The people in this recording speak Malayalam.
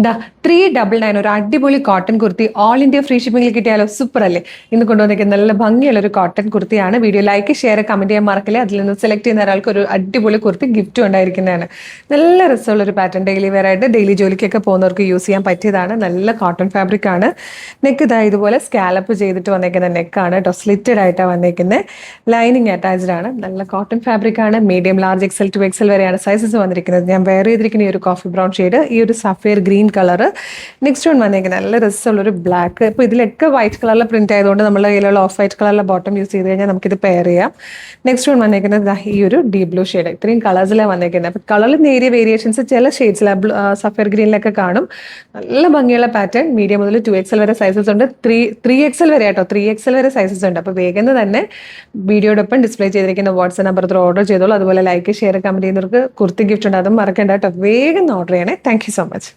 ദാ 399 ഒരു അടിപൊളി cotton kurti all India free ഷിപ്പിംഗിൽ കിട്ടിയാലോ, സൂപ്പർ അല്ലേ? ഇന്ന് കൊണ്ടുവന്നിരിക്കുന്ന നല്ല ഭംഗിയുള്ള ഒരു കോട്ടൺ കുർത്തിയാണ്. വീഡിയോ ലൈക്ക് ഷെയർ കമന്റ് ചെയ്യാൻ മറക്കില്ല. അതിൽ നിന്ന് സെലക്ട് ചെയ്യുന്ന ഒരാൾക്ക് ഒരു അടിപൊളി കുർത്തി ഗിഫ്റ്റും ഉണ്ടായിരിക്കുന്നതാണ്. നല്ല രസമുള്ള ഒരു പാറ്റേൺ, ഡെയിലി വെയർ ആയിട്ട് ഡെയിലി ജോലിക്കൊക്കെ പോകുന്നവർക്ക് യൂസ് ചെയ്യാൻ പറ്റിയതാണ്. നല്ല കോട്ടൺ ഫാബ്രിക് ആണ്. നെക്ക് ഇതാ ഇതുപോലെ സ്കാലപ്പ് ചെയ്തിട്ട് വന്നേക്കുന്ന നെക്കാണ് കേട്ടോ, സ്ലിറ്റഡ് ആയിട്ടാണ് വന്നേക്കുന്നത്. ലൈനിങ് അറ്റാച്ച്ഡ് ആണ്. നല്ല കോട്ടൺ ഫാബ്രിക് ആണ്. Medium large XL two XL വരെയാണ് സൈസസ് വന്നിരിക്കുന്നത്. ഞാൻ വെയർ ചെയ്തിരിക്കുന്ന ഈ ഒരു കോഫി ബ്രൗൺ ഷെയ്ഡ്, ഈ ഒരു sapphire green colour. Next one വന്നേക്കുന്നത് നല്ല രസമുള്ളൊരു ബ്ലാക്ക്. ഇപ്പോൾ ഇതിലൊക്കെ വൈറ്റ് കളറിൽ പ്രിന്റ് ആയതുകൊണ്ട് നമ്മൾ കയ്യിലുള്ള ഓഫ് വൈറ്റ് കളറിലെ ബോട്ടം യൂസ് ചെയ്ത് കഴിഞ്ഞാൽ നമുക്കിത് പെയർ ചെയ്യാം. നെക്സ്റ്റ് വൺ വന്നേക്കുന്നത് ഈ ഒരു ഡീപ് ബ്ലൂ ഷെയ്ഡ്. ഇത്രയും കളേഴ്സിലാണ് വന്നേക്കുന്നത്. അപ്പോൾ കളറിൽ നേരിയ വേരിയേഷൻസ് ചില ഷെയ്ഡ്സിൽ സഫയർ ഗ്രീനിലൊക്കെ കാണും. നല്ല ഭംഗിയുള്ള പാറ്റേൺ. മീഡിയം മുതൽ 2XL വരെ സൈസസ് ഉണ്ട്. 3XL വരെ കേട്ടോ, 3XL വരെ സൈസസ് ഉണ്ട്. അപ്പോൾ വേഗം തന്നെ വീഡിയോടൊപ്പം ഡിസ്പ്ലേ ചെയ്തിരിക്കുന്ന വാട്സ്ആപ്പ് നമ്പർ ഓർഡർ ചെയ്തോളൂ. അതുപോലെ ലൈക്ക് ഷെയർ കമന്റ് ചെയ്യുന്നവർക്ക് കുർത്തി ഗിഫ്റ്റ് ഉണ്ട്, അതും മറക്കണ്ട കേട്ടോ. വേഗം ഓർഡർ ചെയ്യണേ. Thank you so much.